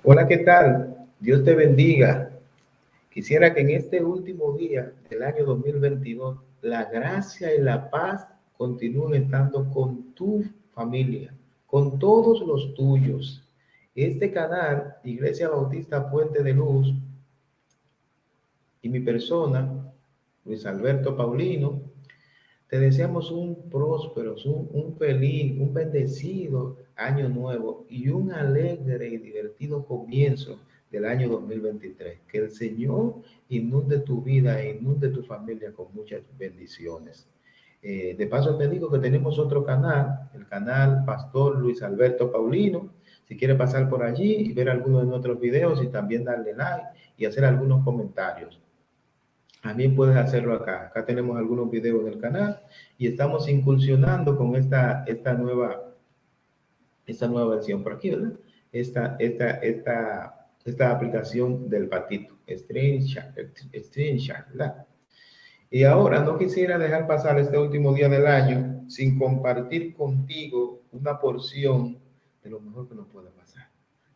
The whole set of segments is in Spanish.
Hola, ¿qué tal? Dios te bendiga. Quisiera que en este último día del año 2022 la gracia y la paz continúen estando con tu familia, con todos los tuyos. Este canal, Iglesia Bautista Puente de Luz, y mi persona, Luis Alberto Paulino, te deseamos un próspero, un feliz, un bendecido año nuevo y un alegre y divertido comienzo del año 2023. Que el Señor inunde tu vida e inunde tu familia con muchas bendiciones. De paso te digo que tenemos otro canal, el canal Pastor Luis Alberto Paulino. Si quieres pasar por allí y ver algunos de nuestros videos y también darle like y hacer algunos comentarios. También puedes hacerlo acá. Acá tenemos algunos videos del canal y estamos incursionando con esta nueva versión por aquí, ¿verdad? Esta aplicación del patito, StreamYard, ¿verdad? Y ahora no quisiera dejar pasar este último día del año sin compartir contigo una porción de lo mejor que nos puede pasar.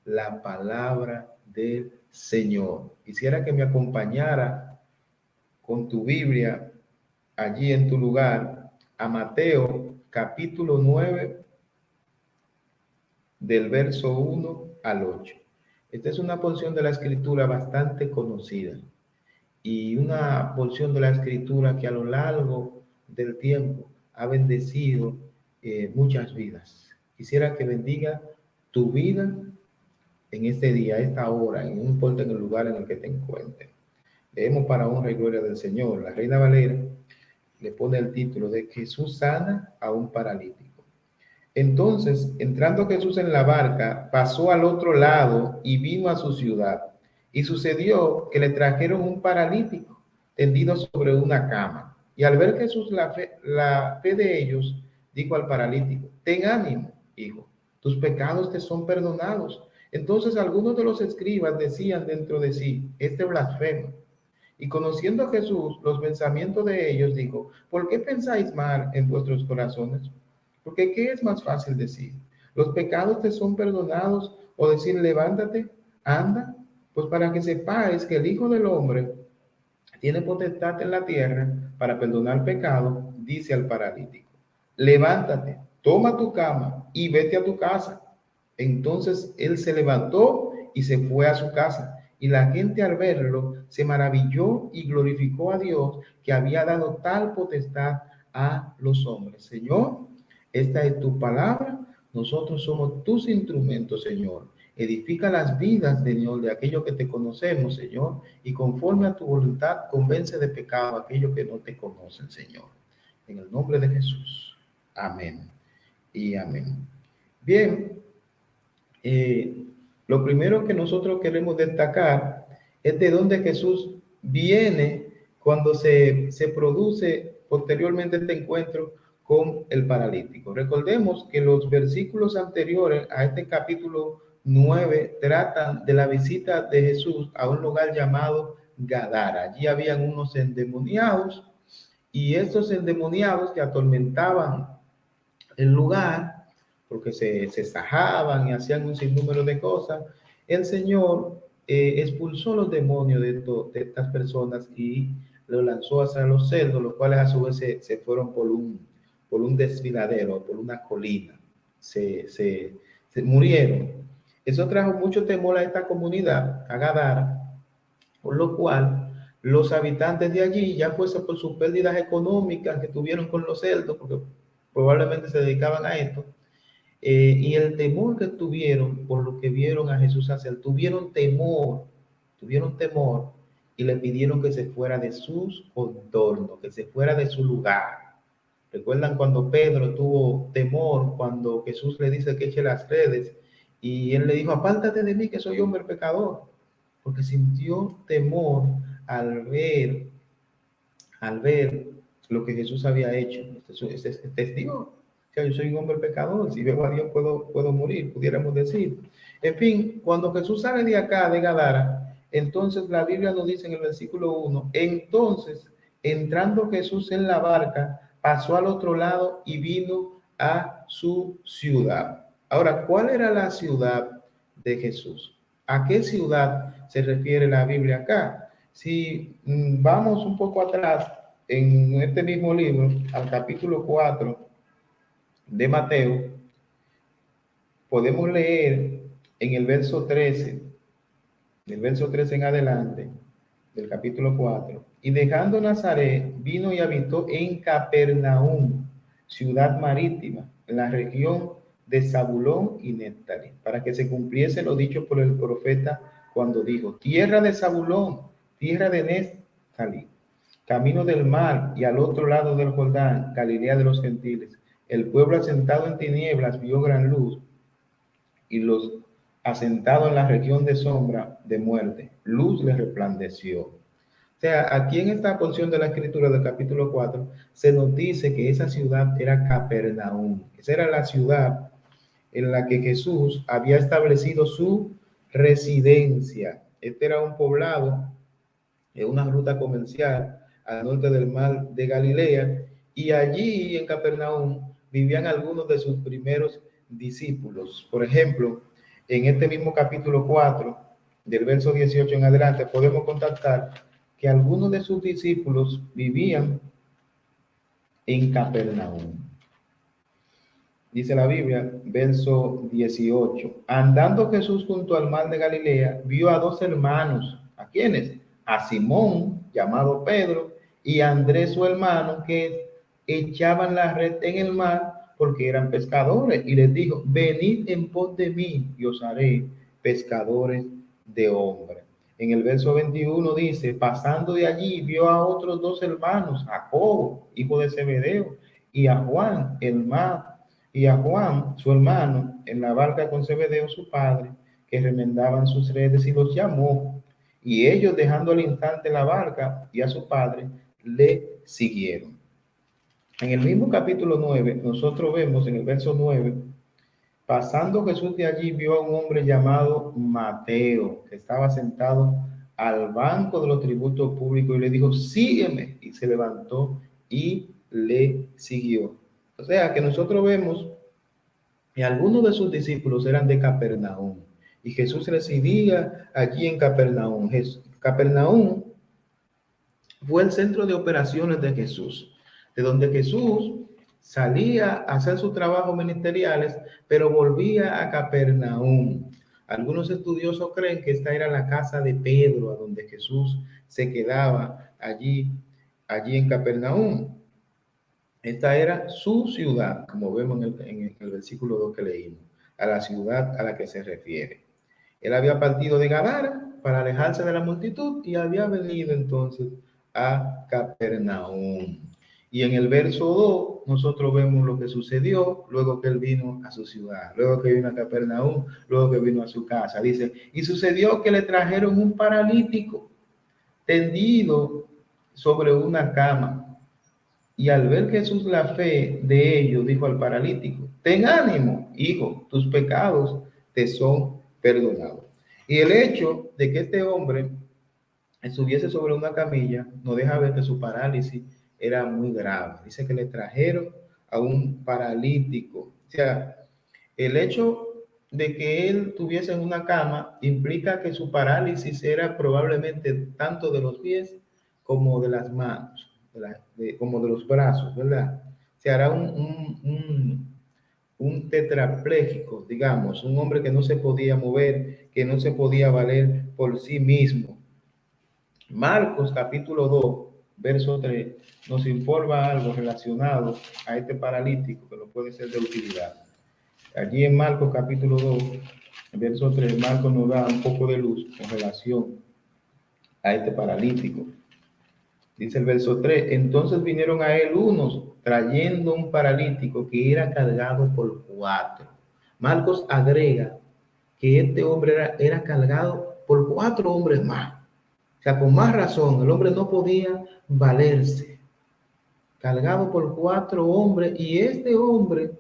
La palabra del Señor. Quisiera que me acompañara con tu Biblia allí en tu lugar a Mateo capítulo 9 del verso 1 al 8. Esta es una porción de la escritura bastante conocida y una porción de la escritura que a lo largo del tiempo ha bendecido muchas vidas. Quisiera que bendiga tu vida en este día, a esta hora, no importa en el lugar en el que te encuentres. Leemos para honra y gloria del Señor. La Reina Valera le pone el título de Jesús sana a un paralítico. Entonces, entrando Jesús en la barca, pasó al otro lado y vino a su ciudad. Y sucedió que le trajeron un paralítico tendido sobre una cama. Y al ver Jesús la fe de ellos, dijo al paralítico, ten ánimo, hijo, tus pecados te son perdonados. Entonces algunos de los escribas decían dentro de sí, este blasfema. Y conociendo a Jesús los pensamientos de ellos, dijo, ¿por qué pensáis mal en vuestros corazones? Porque ¿qué es más fácil decir? ¿Los pecados te son perdonados? O decir, levántate, anda, pues para que sepáis que el Hijo del Hombre tiene potestad en la tierra para perdonar pecado, dice al paralítico, levántate, toma tu cama y vete a tu casa. Entonces él se levantó y se fue a su casa. Y la gente al verlo se maravilló y glorificó a Dios que había dado tal potestad a los hombres. Señor, esta es tu palabra. Nosotros somos tus instrumentos, Señor. Edifica las vidas, Señor, de aquellos que te conocemos, Señor, y conforme a tu voluntad, convence de pecado a aquellos que no te conocen, Señor. En el nombre de Jesús. Amén y amén. Bien, eh, lo primero que nosotros queremos destacar es de dónde Jesús viene cuando se produce posteriormente este encuentro con el paralítico. Recordemos que los versículos anteriores a este capítulo 9 tratan de la visita de Jesús a un lugar llamado Gadara. Allí habían unos endemoniados y estos endemoniados que atormentaban el lugar, porque se sajaban y hacían un sinnúmero de cosas, el Señor expulsó los demonios de estas personas y lo lanzó hacia los cerdos, los cuales a su vez se fueron por un desfiladero, por una colina, se murieron. Eso trajo mucho temor a esta comunidad, a Gadara, por lo cual los habitantes de allí, ya fuese por sus pérdidas económicas que tuvieron con los cerdos, porque probablemente se dedicaban a esto, y el temor que tuvieron por lo que vieron a Jesús hacer, tuvieron temor y le pidieron que se fuera de sus contornos, que se fuera de su lugar. ¿Recuerdan cuando Pedro tuvo temor cuando Jesús le dice que eche las redes y él le dijo, apártate de mí que soy hombre pecador? Porque sintió temor al ver, al ver lo que Jesús había hecho. Este es testigo. O sea, yo soy un hombre pecador. Si veo a Dios puedo morir, pudiéramos decir. En fin, cuando Jesús sale de acá, de Gadara, entonces la Biblia nos dice en el versículo 1, entonces, entrando Jesús en la barca, pasó al otro lado y vino a su ciudad. Ahora, ¿cuál era la ciudad de Jesús? ¿A qué ciudad se refiere la Biblia acá? Si vamos un poco atrás en este mismo libro, al capítulo 4 de Mateo, podemos leer en el verso 13, del verso 13 en adelante, del capítulo 4. Y dejando Nazaret, vino y habitó en Capernaum, ciudad marítima, en la región de Zabulón y Neftalí, para que se cumpliese lo dicho por el profeta cuando dijo: tierra de Zabulón, tierra de Neftalí, camino del mar y al otro lado del Jordán, Galilea de los gentiles. El pueblo asentado en tinieblas vio gran luz, y los asentados en la región de sombra de muerte, luz les resplandeció. O sea, aquí en esta porción de la escritura del capítulo 4 se nos dice que esa ciudad era Capernaum. Esa era la ciudad en la que Jesús había establecido su residencia. Este era un poblado en una ruta comercial al norte del mar de Galilea, y allí en Capernaum vivían algunos de sus primeros discípulos. Por ejemplo, en este mismo capítulo 4, del verso 18 en adelante, podemos contactar que algunos de sus discípulos vivían en Capernaum. Dice la Biblia, verso 18: andando Jesús junto al mar de Galilea, vio a dos hermanos. ¿A quiénes? A Simón, llamado Pedro, y a Andrés su hermano, que echaban la red en el mar porque eran pescadores. Y les dijo: venid en pos de mí y os haré pescadores de hombres. En el verso 21 dice: pasando de allí vio a otros dos hermanos, a Jacobo, hijo de Zebedeo, y a Juan, y a Juan, su hermano, en la barca con Zebedeo, su padre, que remendaban sus redes, y los llamó. Y ellos, dejando al instante la barca y a su padre, le siguieron. En el mismo capítulo 9, nosotros vemos en el verso 9, pasando Jesús de allí, vio a un hombre llamado Mateo, que estaba sentado al banco de los tributos públicos, y le dijo: sígueme. Y se levantó y le siguió. O sea que nosotros vemos que algunos de sus discípulos eran de Capernaum, y Jesús residía allí en Capernaum. Capernaum fue el centro de operaciones de Jesús, de donde Jesús salía a hacer sus trabajos ministeriales, pero volvía a Capernaum. Algunos estudiosos creen que esta era la casa de Pedro, a donde Jesús se quedaba allí en Capernaum. Esta era su ciudad, como vemos en el versículo 2 que leímos, a la ciudad a la que se refiere. Él había partido de Gadara para alejarse de la multitud y había venido entonces a Capernaum. Y en el verso 2 nosotros vemos lo que sucedió luego que él vino a su ciudad, luego que vino a Capernaum, luego que vino a su casa. Dice: y sucedió que le trajeron un paralítico tendido sobre una cama. Y al ver Jesús la fe de ellos, dijo al paralítico: ten ánimo, hijo, tus pecados te son perdonados. Y el hecho de que este hombre estuviese sobre una camilla no deja ver que su parálisis era muy grave. Dice que le trajeron a un paralítico. O sea, el hecho de que él tuviese en una cama implica que su parálisis era probablemente tanto de los pies como de las manos, como de los brazos, ¿verdad? Se hará un tetrapléjico, digamos, un hombre que no se podía mover, que no se podía valer por sí mismo. Marcos capítulo 2, verso 3, nos informa algo relacionado a este paralítico que no puede ser de utilidad. Allí en Marcos capítulo 2, verso 3, Marcos nos da un poco de luz con relación a este paralítico. Dice el verso 3: entonces vinieron a él unos trayendo un paralítico que era cargado por 4. Marcos agrega que este hombre era cargado por 4 hombres más. O sea, con más razón, el hombre no podía valerse. Cargado por 4 hombres, y este hombre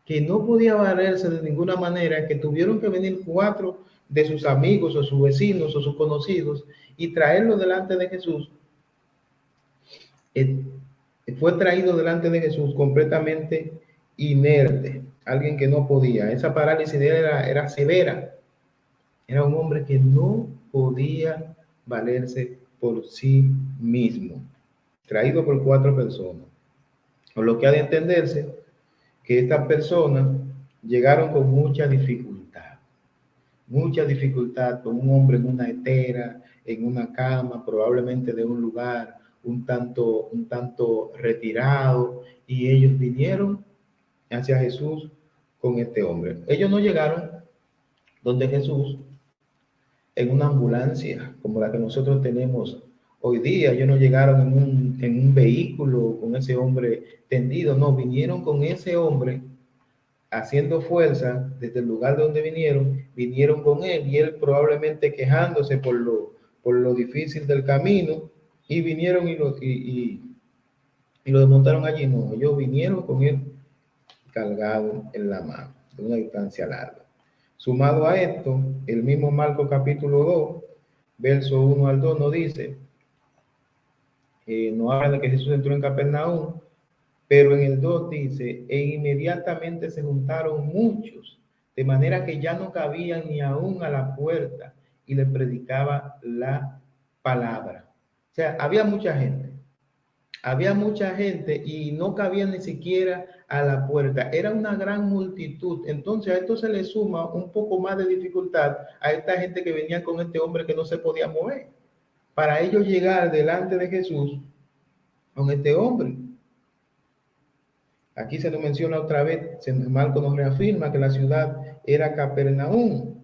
que no podía valerse de ninguna manera, que tuvieron que venir 4 de sus amigos o sus vecinos o sus conocidos y traerlo delante de Jesús, fue traído delante de Jesús completamente inerte, alguien que no podía. Esa parálisis era severa. Era un hombre que no podía valerse por sí mismo, traído por 4 personas. Por lo que ha de entenderse que estas personas llegaron con mucha dificultad, con un hombre en una etera, en una cama, probablemente de un lugar un tanto retirado, y ellos vinieron hacia Jesús con este hombre. Ellos no llegaron donde Jesús en una ambulancia como la que nosotros tenemos hoy día. Ellos no llegaron en un vehículo con ese hombre tendido, no, vinieron con ese hombre haciendo fuerza desde el lugar donde vinieron con él y él probablemente quejándose por lo difícil del camino y vinieron y lo desmontaron allí. No, ellos vinieron con él cargado en la mano, de una distancia larga. Sumado a esto, el mismo Marcos capítulo 2, verso 1 al 2 nos dice, no habla de que Jesús entró en Capernaum, pero en el 2 dice, e inmediatamente se juntaron muchos, de manera que ya no cabían ni aún a la puerta, y le predicaba la palabra. O sea, había mucha gente y no cabía ni siquiera a la puerta. Era una gran multitud. Entonces a esto se le suma un poco más de dificultad a esta gente que venía con este hombre que no se podía mover. Para ellos llegar delante de Jesús con este hombre. Aquí se nos menciona otra vez, Marco nos reafirma que la ciudad era Capernaum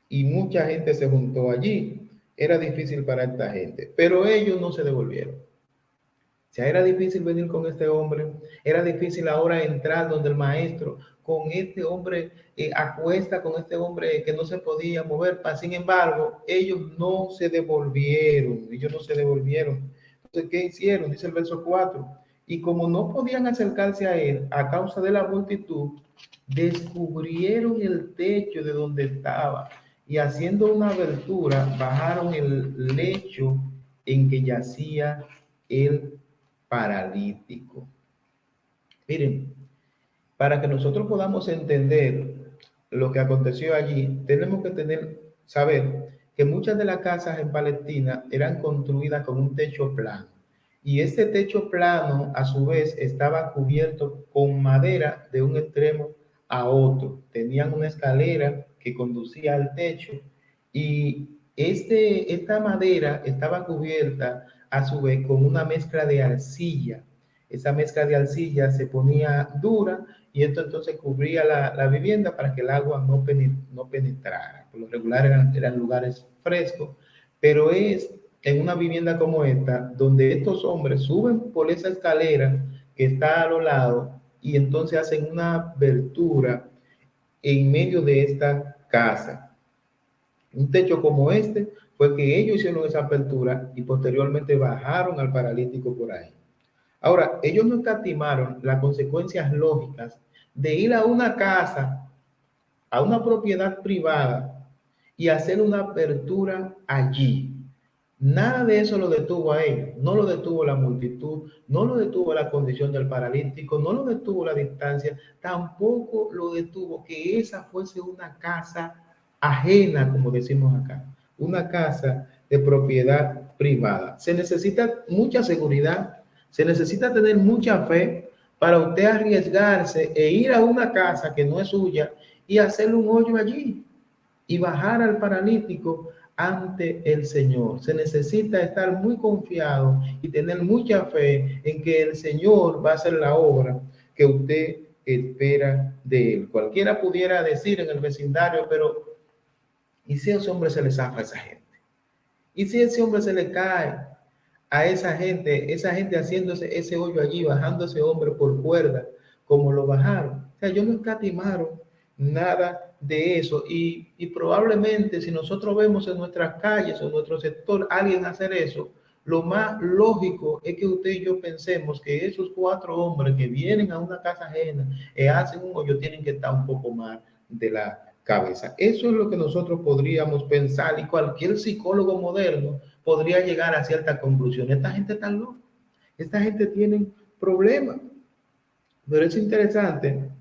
y mucha gente se juntó allí. Era difícil para esta gente, pero ellos no se devolvieron. O sea, era difícil venir con este hombre, era difícil ahora entrar donde el maestro, con este hombre, acuesta con este hombre que no se podía mover. Sin embargo, ellos no se devolvieron. Entonces, ¿qué hicieron? Dice el verso 4. Y como no podían acercarse a él a causa de la multitud, descubrieron el techo de donde estaba y haciendo una abertura, bajaron el lecho en que yacía el paralítico. Miren, para que nosotros podamos entender lo que aconteció allí, tenemos que saber que muchas de las casas en Palestina eran construidas con un techo plano. Y este techo plano, a su vez, estaba cubierto con madera de un extremo a otro. Tenían una escalera que conducía al techo y esta madera estaba cubierta a su vez con una mezcla de arcilla. Esa mezcla de arcilla se ponía dura y esto entonces cubría la vivienda para que el agua no penetrara. Por lo regular eran lugares frescos, pero es en una vivienda como esta donde estos hombres suben por esa escalera que está a los lados y entonces hacen una abertura en medio de esta casa. Un techo como este fue que ellos hicieron esa apertura y posteriormente bajaron al paralítico por ahí. Ahora, ellos no escatimaron las consecuencias lógicas de ir a una casa, a una propiedad privada y hacer una apertura allí. Nada de eso lo detuvo a ellos, no lo detuvo la multitud, no lo detuvo la condición del paralítico, no lo detuvo la distancia, tampoco lo detuvo que esa fuese una casa ajena, como decimos acá, una casa de propiedad privada. Se necesita mucha seguridad, se necesita tener mucha fe para usted arriesgarse e ir a una casa que no es suya y hacerle un hoyo allí y bajar al paralítico ante el Señor. Se necesita estar muy confiado y tener mucha fe en que el Señor va a hacer la obra que usted espera de él. Cualquiera pudiera decir en el vecindario, pero ¿y si a ese hombre se le zafa a esa gente? ¿Y si ese hombre se le cae a esa gente haciéndose ese hoyo allí, bajando ese hombre por cuerda, como lo bajaron? O sea, ellos no escatimaron nada de eso y probablemente si nosotros vemos en nuestras calles o en nuestro sector alguien hacer eso, lo más lógico es que usted y yo pensemos que esos 4 hombres que vienen a una casa ajena y hacen un hoyo tienen que estar un poco más de la cabeza. Eso es lo que nosotros podríamos pensar y cualquier psicólogo moderno podría llegar a cierta conclusión. Esta gente está loca, esta gente tiene problemas. Pero es interesante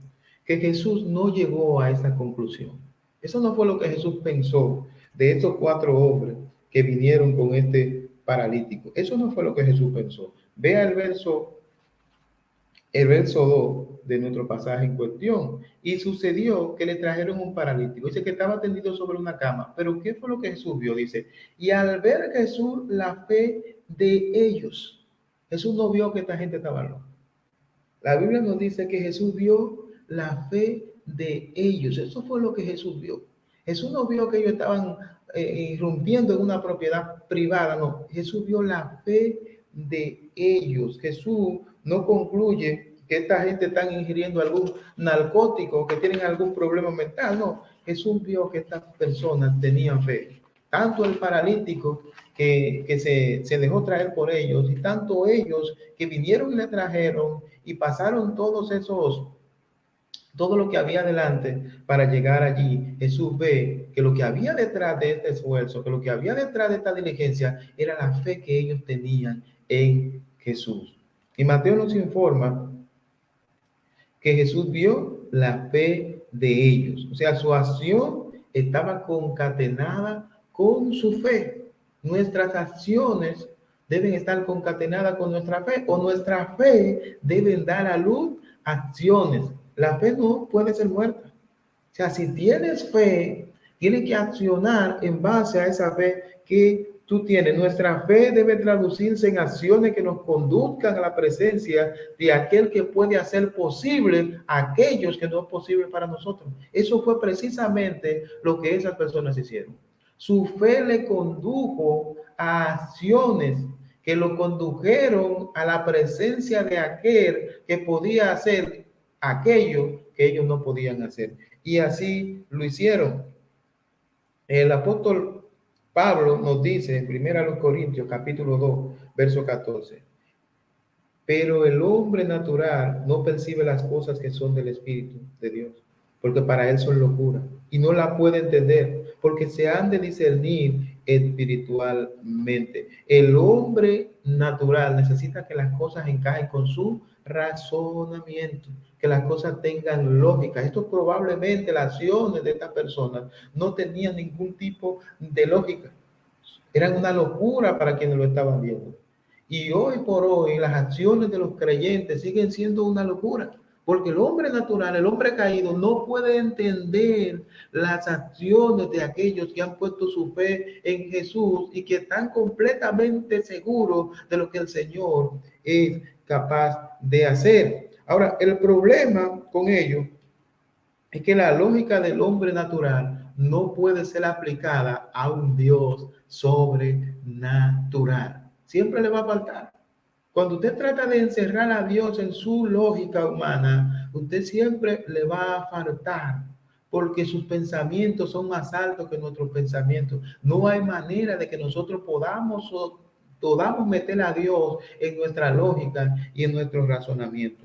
que Jesús no llegó a esa conclusión. Eso no fue lo que Jesús pensó de estos 4 hombres que vinieron con este paralítico. Eso no fue lo que Jesús pensó. Vea el verso 2 de nuestro pasaje en cuestión. Y sucedió que le trajeron un paralítico. Dice que estaba tendido sobre una cama. Pero ¿qué fue lo que Jesús vio? Dice, y al ver Jesús la fe de ellos, Jesús no vio que esta gente estaba loca. La Biblia nos dice que Jesús vio la fe de ellos. Eso fue lo que Jesús vio. Jesús no vio que ellos estaban irrumpiendo en una propiedad privada, no. Jesús vio la fe de ellos. Jesús no concluye que esta gente está ingiriendo algún narcótico, que tienen algún problema mental, no. Jesús vio que estas personas tenían fe. Tanto el paralítico que se dejó traer por ellos, y tanto ellos que vinieron y le trajeron y pasaron todo lo que había delante para llegar allí. Jesús ve que lo que había detrás de este esfuerzo, que lo que había detrás de esta diligencia, era la fe que ellos tenían en Jesús. Y Mateo nos informa que Jesús vio la fe de ellos. O sea, su acción estaba concatenada con su fe. Nuestras acciones deben estar concatenadas con nuestra fe, o nuestra fe deben dar a luz acciones. La fe no puede ser muerta. O sea, si tienes fe, tienes que accionar en base a esa fe que tú tienes. Nuestra fe debe traducirse en acciones que nos conduzcan a la presencia de aquel que puede hacer posible a aquellos que no es posible para nosotros. Eso fue precisamente lo que esas personas hicieron. Su fe le condujo a acciones que lo condujeron a la presencia de aquel que podía hacer aquello que ellos no podían hacer. Y así lo hicieron. El apóstol Pablo nos dice en 1 Corintios capítulo 2, verso 14, pero el hombre natural no percibe las cosas que son del Espíritu de Dios, porque para él son locura, y no la puede entender, porque se han de discernir espiritualmente. El hombre natural necesita que las cosas encajen con su razonamiento, que las cosas tengan lógica. Esto probablemente, las acciones de estas personas no tenían ningún tipo de lógica. Eran una locura para quienes lo estaban viendo. Y hoy por hoy las acciones de los creyentes siguen siendo una locura, porque el hombre natural, el hombre caído, no puede entender las acciones de aquellos que han puesto su fe en Jesús y que están completamente seguros de lo que el Señor es capaz de hacer. Ahora, el problema con ello es que la lógica del hombre natural no puede ser aplicada a un Dios sobrenatural. Siempre le va a faltar. Cuando usted trata de encerrar a Dios en su lógica humana, usted siempre le va a faltar, porque sus pensamientos son más altos que nuestros pensamientos. No hay manera de que nosotros podamos meter a Dios en nuestra lógica y en nuestro razonamiento.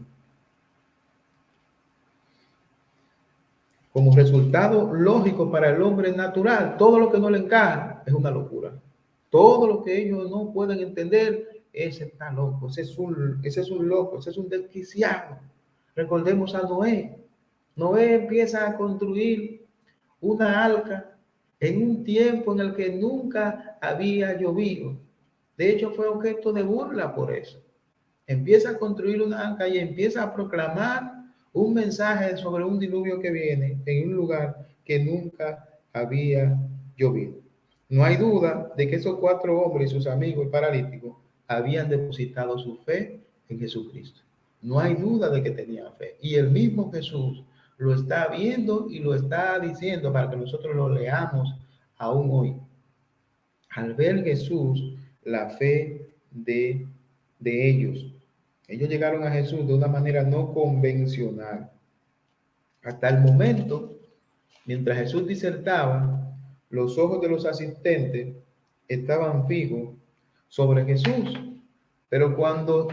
Como resultado lógico para el hombre natural, todo lo que no le encaja es una locura. Todo lo que ellos no pueden entender, ese está loco, ese es un loco, ese es un desquiciado. Recordemos a Noé. Noé empieza a construir una arca en un tiempo en el que nunca había llovido. De hecho, fue objeto de burla por eso. Empieza a construir una arca y empieza a proclamar un mensaje sobre un diluvio que viene en un lugar que nunca había llovido. No hay duda de que esos 4 hombres y sus amigos paralíticos habían depositado su fe en Jesucristo. No hay duda de que tenían fe. Y el mismo Jesús lo está viendo y lo está diciendo para que nosotros lo leamos aún hoy. Al ver Jesús la fe de ellos. Ellos llegaron a Jesús de una manera no convencional. Hasta el momento, mientras Jesús disertaba, los ojos de los asistentes estaban fijos sobre Jesús. Pero cuando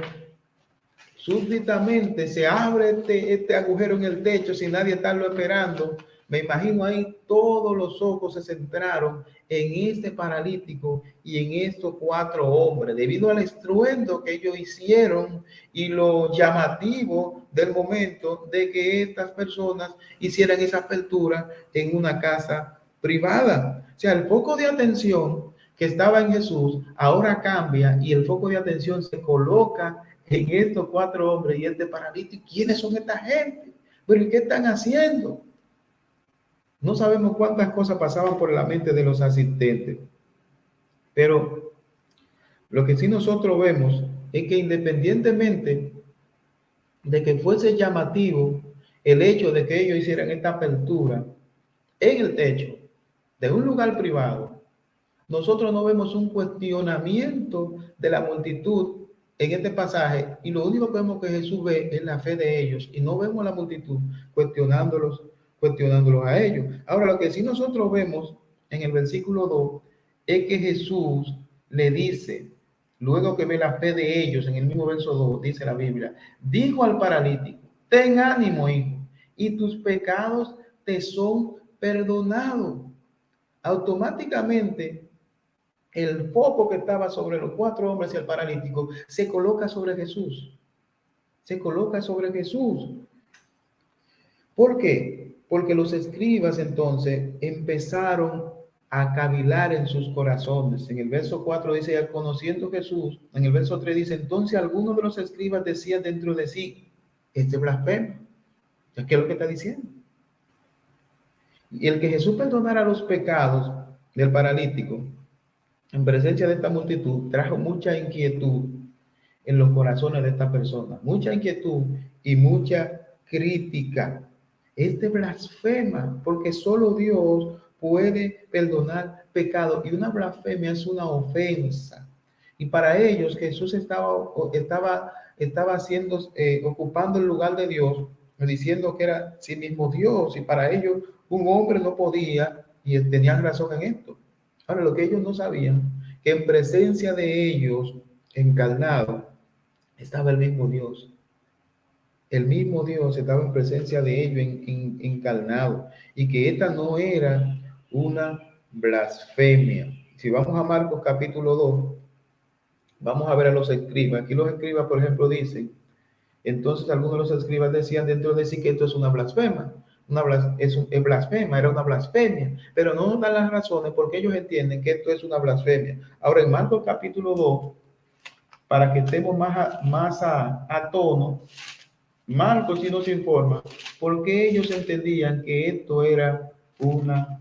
súbitamente se abre este agujero en el techo sin nadie estarlo esperando, Me imagino ahí todos los ojos se centraron en este paralítico y en estos 4 hombres, debido al estruendo que ellos hicieron y lo llamativo del momento de que estas personas hicieran esa apertura en una casa privada. O sea, el foco de atención que estaba en Jesús ahora cambia y el foco de atención se coloca en estos 4 hombres y este paralítico. ¿Quiénes son esta gente? ¿Pero qué están haciendo? No sabemos cuántas cosas pasaban por la mente de los asistentes, pero lo que sí nosotros vemos es que independientemente de que fuese llamativo el hecho de que ellos hicieran esta apertura en el techo de un lugar privado, nosotros no vemos un cuestionamiento de la multitud en este pasaje y lo único que vemos que Jesús ve es la fe de ellos y no vemos a la multitud cuestionándolos a ellos. Ahora, lo que sí nosotros vemos en el versículo 2 es que Jesús le dice, luego que ve la fe de ellos, en el mismo verso 2 dice la Biblia, dijo al paralítico, ten ánimo, hijo, y tus pecados te son perdonados. Automáticamente el foco que estaba sobre los 4 hombres y el paralítico se coloca sobre Jesús. Se coloca sobre Jesús. ¿Por qué? Porque los escribas entonces empezaron a cavilar en sus corazones. En el verso 4 dice, conociendo Jesús. En el verso 3 dice, entonces algunos de los escribas decían dentro de sí, este blasfemo. ¿Qué es lo que está diciendo? Y el que Jesús perdonara los pecados del paralítico en presencia de esta multitud trajo mucha inquietud en los corazones de esta persona, mucha inquietud y mucha crítica. Este blasfema porque solo Dios puede perdonar pecado y una blasfemia es una ofensa. Y para ellos Jesús estaba haciendo, ocupando el lugar de Dios, diciendo que era sí mismo Dios, y para ellos un hombre no podía, y tenían razón en esto. Ahora, lo que ellos no sabían, que en presencia de ellos, encarnado, estaba el mismo Dios. El mismo Dios estaba en presencia de ellos, encarnado, y que esta no era una blasfemia. Si vamos a Marcos capítulo 2, vamos a ver a los escribas. Aquí los escribas, por ejemplo, dicen, entonces algunos de los escribas decían dentro de sí que esto es una blasfema. Es blasfema, era una blasfemia, pero no nos dan las razones porque ellos entienden que esto es una blasfemia. Ahora, en Marcos capítulo 2, para que estemos más a tono, Marcos sí nos informa porque ellos entendían que esto era una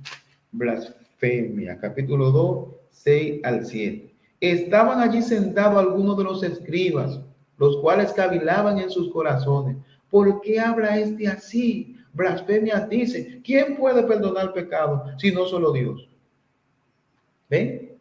blasfemia. Capítulo 2, 6 al 7. Estaban allí sentados algunos de los escribas, los cuales cavilaban en sus corazones. ¿Por qué habla este así? Blasfemia dice, ¿quién puede perdonar pecado si no solo Dios? ¿Ven?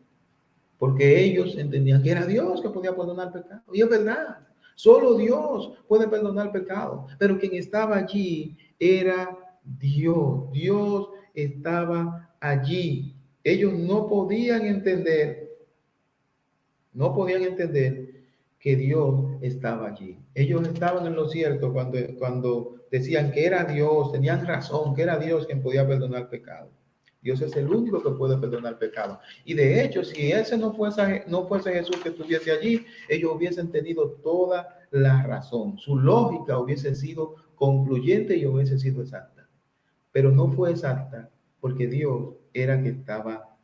Porque ellos entendían que era Dios que podía perdonar pecado. Y es verdad, solo Dios puede perdonar pecado. Pero quien estaba allí era Dios. Dios estaba allí. Ellos no podían entender que Dios estaba allí. Ellos estaban en lo cierto cuando decían que era Dios, tenían razón, que era Dios quien podía perdonar pecado. Dios es el único que puede perdonar pecado. Y de hecho, si ese no fuese Jesús que estuviese allí, ellos hubiesen tenido toda la razón. Su lógica hubiese sido concluyente y hubiese sido exacta. Pero no fue exacta porque Dios era que estaba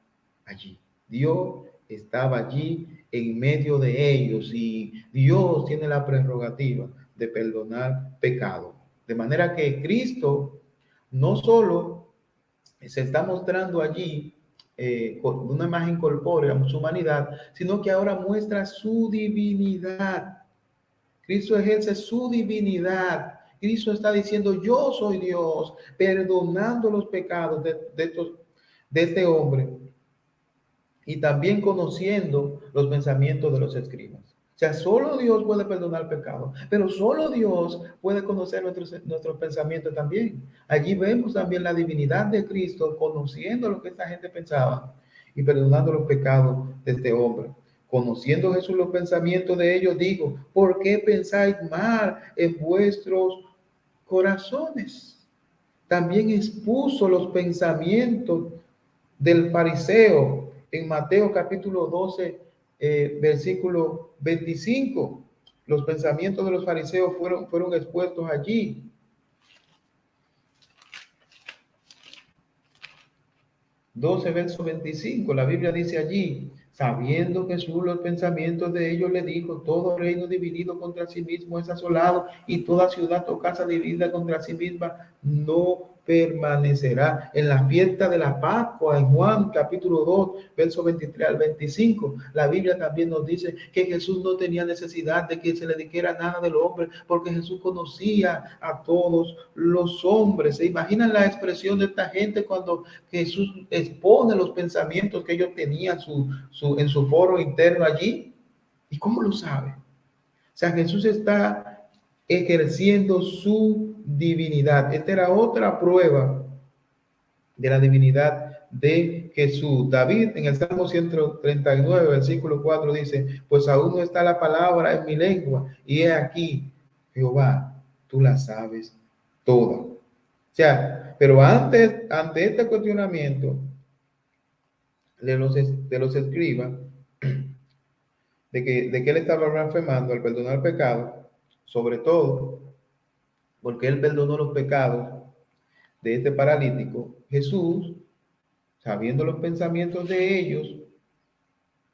allí. Dios estaba allí en medio de ellos y Dios tiene la prerrogativa de perdonar pecado. De manera que Cristo no solo se está mostrando allí con una imagen corpórea, su humanidad, sino que ahora muestra su divinidad. Cristo ejerce su divinidad. Cristo está diciendo, yo soy Dios, perdonando los pecados de este hombre y también conociendo los pensamientos de los escribas. O sea, solo Dios puede perdonar pecados, pero solo Dios puede conocer nuestros pensamientos también. Allí vemos también la divinidad de Cristo, conociendo lo que esta gente pensaba y perdonando los pecados de este hombre. Conociendo Jesús los pensamientos de ellos, digo, ¿por qué pensáis mal en vuestros corazones? también expuso los pensamientos del fariseo en Mateo capítulo 12, versículo 25. Los pensamientos de los fariseos fueron expuestos allí. 12, verso 25, la Biblia dice allí: sabiendo Jesús los pensamientos de ellos, le dijo: todo reino dividido contra sí mismo es asolado, y toda ciudad o casa dividida contra sí misma no permanecerá. En la fiesta de la Pascua, en Juan capítulo 2, verso 23 al 25, la Biblia también nos dice que Jesús no tenía necesidad de que se le dijera nada del hombre, porque Jesús conocía a todos los hombres. ¿Se imaginan la expresión de esta gente cuando Jesús expone los pensamientos que ellos tenían en su foro interno allí? ¿Y cómo lo sabe? O sea, Jesús está ejerciendo su divinidad. Esta era otra prueba de la divinidad de Jesús. David en el Salmo 139, versículo 4 dice: pues aún no está la palabra en mi lengua, y he aquí, Jehová, tú la sabes toda. O sea, pero ante este cuestionamiento de los escribas, de que él estaba blasfemando al perdonar pecado, sobre todo porque él perdonó los pecados de este paralítico, Jesús, sabiendo los pensamientos de ellos,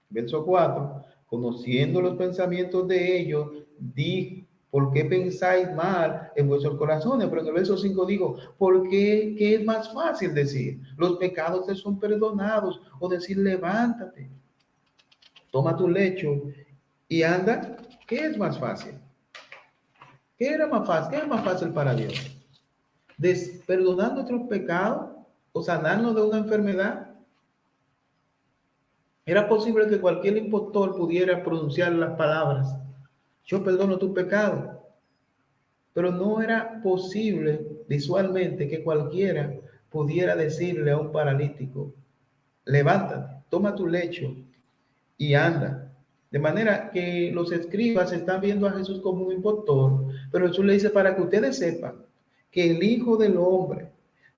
verso 4, conociendo los pensamientos de ellos, dijo: ¿por qué pensáis mal en vuestros corazones? Pero en el verso 5 dijo: ¿por qué es más fácil decir, los pecados te son perdonados? O decir, levántate, toma tu lecho y anda. ¿Qué es más fácil? ¿Qué era más fácil? ¿Qué es más fácil para Dios? ¿Perdonar nuestros pecados o sanarnos de una enfermedad? Era posible que cualquier impostor pudiera pronunciar las palabras: yo perdono tu pecado. Pero no era posible visualmente que cualquiera pudiera decirle a un paralítico: levántate, toma tu lecho y anda. De manera que los escribas están viendo a Jesús como un impostor, pero Jesús le dice: para que ustedes sepan que el Hijo del Hombre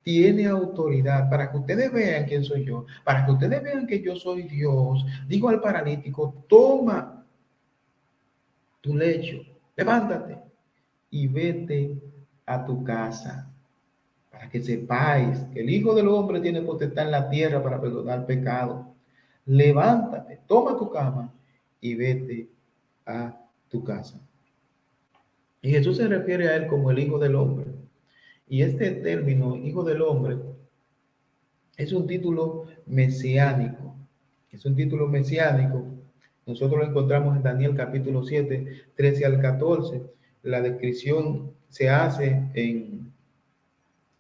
tiene autoridad, para que ustedes vean quién soy yo, para que ustedes vean que yo soy Dios, digo al paralítico: toma tu lecho, levántate y vete a tu casa, para que sepáis que el Hijo del Hombre tiene potestad en la tierra para perdonar pecado. Levántate, toma tu cama y vete a tu casa. Y Jesús se refiere a él como el Hijo del Hombre. Y este término, Hijo del Hombre, es un título mesiánico. Es un título mesiánico. Nosotros lo encontramos en Daniel capítulo 7, 13 al 14. La descripción se hace en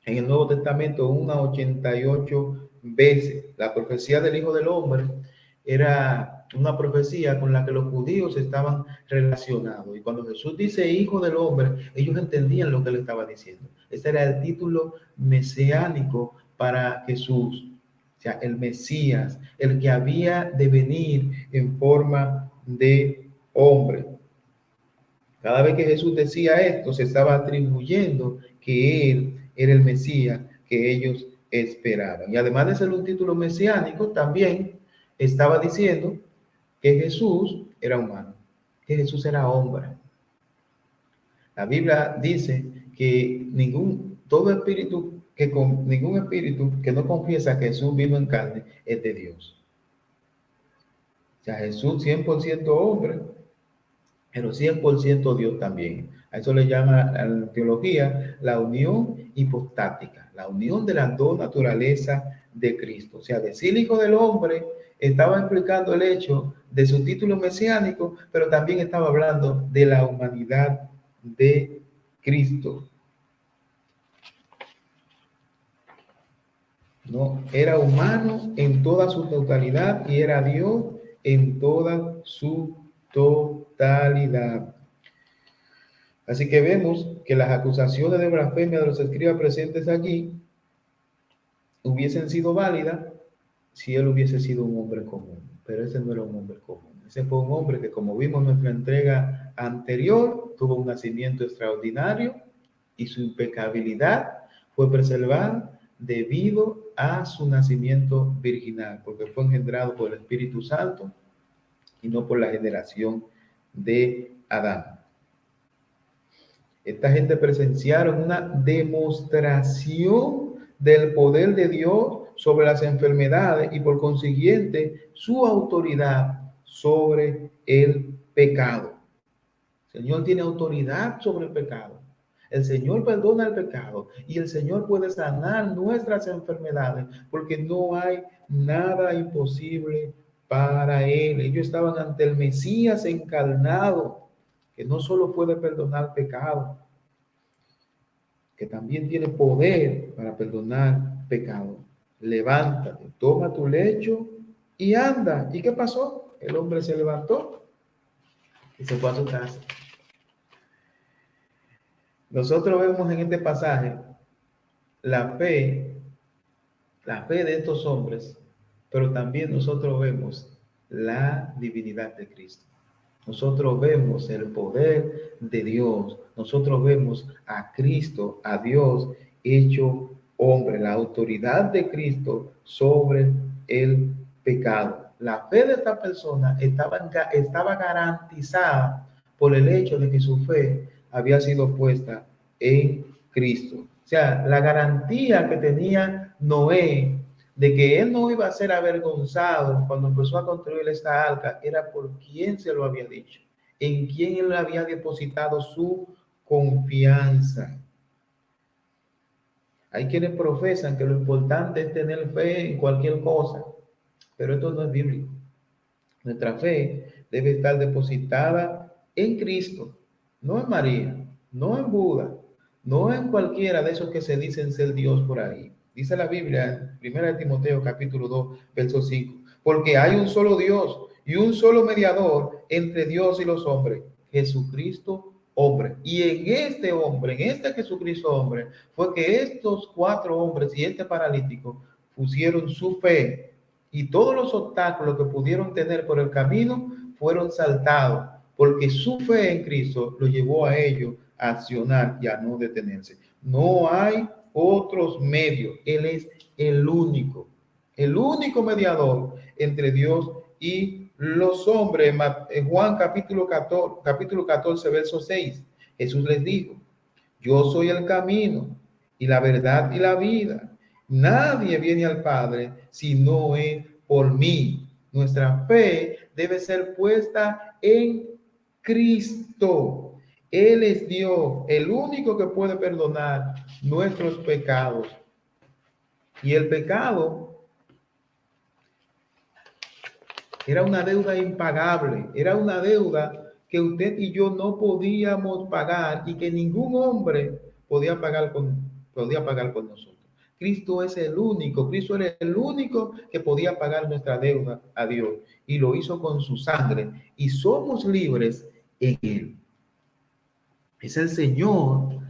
el Nuevo Testamento unas 88 veces. La profecía del Hijo del Hombre era una profecía con la que los judíos estaban relacionados. Y cuando Jesús dice Hijo del Hombre, ellos entendían lo que él estaba diciendo. Ese era el título mesiánico para Jesús. O sea, el Mesías, el que había de venir en forma de hombre. Cada vez que Jesús decía esto, se estaba atribuyendo que él era el Mesías que ellos esperaban. Y además de ser un título mesiánico, también estaba diciendo que Jesús era humano, que Jesús era hombre. La Biblia dice que ningún espíritu que no confiesa que Jesús vino en carne es de Dios. O sea, Jesús 100% hombre, pero 100% Dios también. A eso le llama a la teología la unión hipostática, la unión de las dos naturalezas de Cristo. O sea, decir Hijo del Hombre estaba explicando el hecho de su título mesiánico, pero también estaba hablando de la humanidad de Cristo. No, era humano en toda su totalidad y era Dios en toda su totalidad. Así que vemos que las acusaciones de blasfemia de los escribas presentes allí hubiesen sido válidas si él hubiese sido un hombre común, pero ese no era un hombre común. Ese fue un hombre que, como vimos en nuestra entrega anterior, tuvo un nacimiento extraordinario y su impecabilidad fue preservada debido a su nacimiento virginal, porque fue engendrado por el Espíritu Santo y no por la generación de Adán. Esta gente presenciaron una demostración del poder de Dios sobre las enfermedades y por consiguiente su autoridad sobre el pecado. El Señor tiene autoridad sobre el pecado. El Señor perdona el pecado y el Señor puede sanar nuestras enfermedades porque no hay nada imposible para Él. Ellos estaban ante el Mesías encarnado, que no solo puede perdonar pecado, que también tiene poder para perdonar pecado. Levántate, toma tu lecho y anda. ¿Y qué pasó? El hombre se levantó y se fue a su casa. Nosotros vemos en este pasaje la fe de estos hombres, pero también nosotros vemos la divinidad de Cristo. Nosotros vemos el poder de Dios. Nosotros vemos a Cristo, a Dios hecho hombre, la autoridad de Cristo sobre el pecado. La fe de esta persona estaba garantizada por el hecho de que su fe había sido puesta en Cristo. O sea, la garantía que tenía Noé de que él no iba a ser avergonzado cuando empezó a construir esta arca era por quien se lo había dicho, en quien él había depositado su confianza. Hay quienes profesan que lo importante es tener fe en cualquier cosa, pero esto no es bíblico. Nuestra fe debe estar depositada en Cristo, no en María, no en Buda, no en cualquiera de esos que se dicen ser Dios por ahí. Dice la Biblia en 1 Timoteo capítulo 2, verso 5, porque hay un solo Dios y un solo mediador entre Dios y los hombres, Jesucristo hombre. Y en este hombre, en este Jesucristo hombre, fue que estos 4 hombres y este paralítico pusieron su fe y todos los obstáculos que pudieron tener por el camino fueron saltados, porque su fe en Cristo lo llevó a ellos a accionar y a no detenerse. No hay otros medios. Él es el único mediador entre Dios y los hombres. En Juan capítulo 14, verso 6, Jesús les dijo, yo soy el camino y la verdad y la vida. Nadie viene al Padre si no es por mí. Nuestra fe debe ser puesta en Cristo. Él es Dios, el único que puede perdonar nuestros pecados. Y el pecado era una deuda impagable, era una deuda que usted y yo no podíamos pagar y que ningún hombre podía pagar por nosotros. Cristo es el único, Cristo era el único que podía pagar nuestra deuda a Dios y lo hizo con su sangre y somos libres en Él. Es el Señor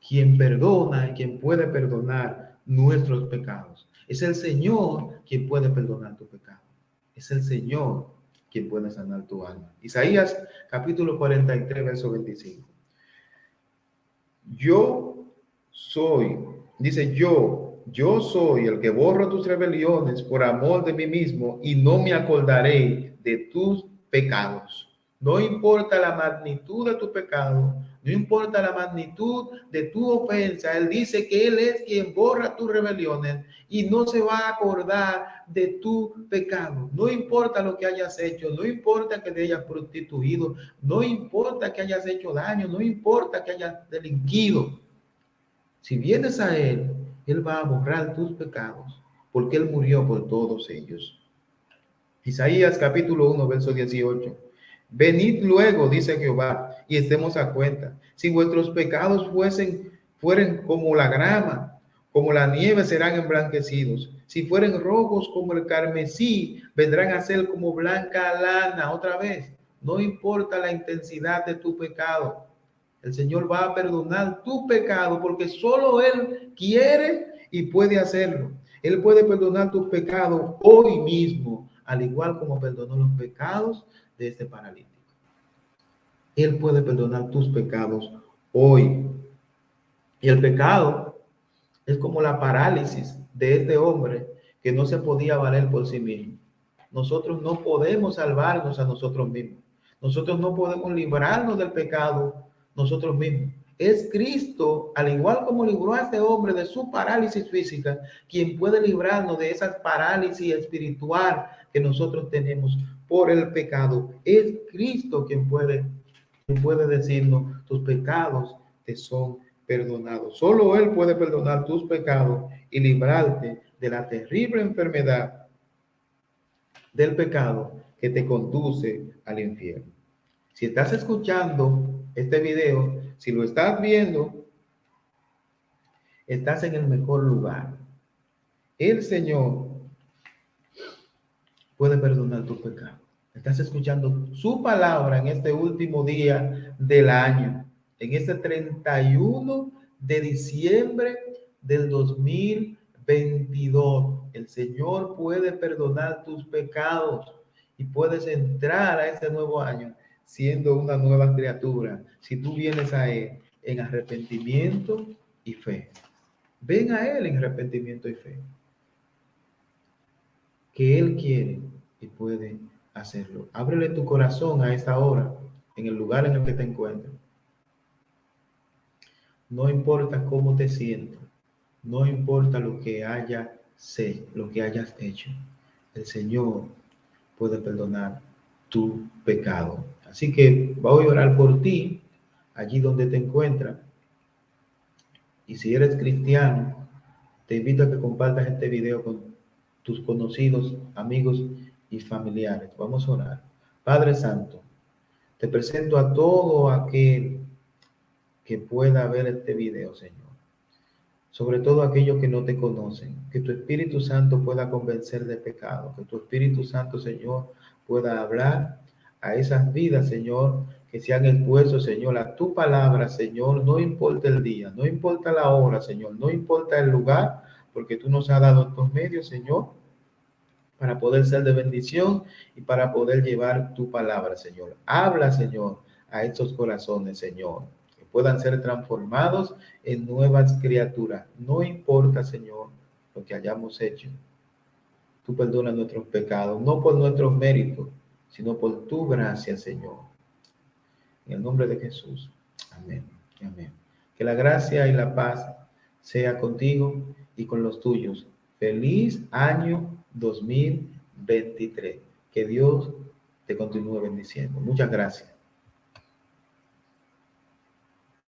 quien perdona y quien puede perdonar nuestros pecados. Es el Señor quien puede perdonar tu pecado. Es el Señor quien puede sanar tu alma. Isaías capítulo 43, verso 25. Yo soy, dice yo soy el que borro tus rebeliones por amor de mí mismo y no me acordaré de tus pecados. No importa la magnitud de tu pecado, no importa la magnitud de tu ofensa, Él dice que Él es quien borra tus rebeliones y no se va a acordar de tu pecado. No importa lo que hayas hecho, no importa que te hayas prostituido, no importa que hayas hecho daño, no importa que hayas delinquido. Si vienes a Él, Él va a borrar tus pecados, porque Él murió por todos ellos. Isaías capítulo 1, verso 18. Venid luego, dice Jehová, y estemos a cuenta. Si vuestros pecados fueren como la grama, como la nieve serán emblanquecidos. Si fueren rojos como el carmesí, vendrán a ser como blanca lana. Otra vez, no importa la intensidad de tu pecado. El Señor va a perdonar tu pecado porque solo Él quiere y puede hacerlo. Él puede perdonar tus pecados hoy mismo, al igual como perdonó los pecados de este paralítico. Él puede perdonar tus pecados hoy. Y el pecado Es como la parálisis de este hombre que no se podía valer por sí mismo. Nosotros no podemos salvarnos a nosotros mismos. Nosotros no podemos librarnos del pecado nosotros mismos. Es Cristo, al igual como libró a este hombre de su parálisis física, quien puede librarnos de esa parálisis espiritual que nosotros tenemos por el pecado. Es Cristo quien puede decirnos, tus pecados te son perdonados. Solo Él puede perdonar tus pecados y librarte de la terrible enfermedad del pecado que te conduce al infierno. Si estás escuchando este video, si lo estás viendo, estás en el mejor lugar. El Señor puede perdonar tus pecados. Estás escuchando su palabra en este último día del año, en este 31 de diciembre del 2022. El Señor puede perdonar tus pecados y puedes entrar a este nuevo año siendo una nueva criatura si tú vienes a Él en arrepentimiento y fe. Ven a Él en arrepentimiento y fe, que Él quiere y puede hacerlo. Ábrele tu corazón a esta hora, en el lugar en el que te encuentres. No importa cómo te sientas, no importa lo que lo que hayas hecho. El Señor puede perdonar tu pecado. Así que voy a orar por ti, allí donde te encuentras. Y si eres cristiano, te invito a que compartas este video con tus conocidos, amigos y familiares. Vamos a orar. Padre Santo, te presento a todo aquel que pueda ver este video, Señor. Sobre todo aquellos que no te conocen. Que tu Espíritu Santo pueda convencer de pecado. Que tu Espíritu Santo, Señor, pueda hablar a esas vidas, Señor, que se han expuesto, Señor, a tu palabra, Señor. No importa el día, no importa la hora, Señor, no importa el lugar, porque tú nos has dado estos medios, Señor, para poder ser de bendición y para poder llevar tu palabra, Señor. Habla, Señor, a estos corazones, Señor, que puedan ser transformados en nuevas criaturas. No importa, Señor, lo que hayamos hecho. Tú perdonas nuestros pecados, no por nuestros méritos, sino por tu gracia, Señor. En el nombre de Jesús. Amén. Amén. Que la gracia y la paz sea contigo y con los tuyos. Feliz año 2023. Que Dios te continúe bendiciendo. Muchas gracias.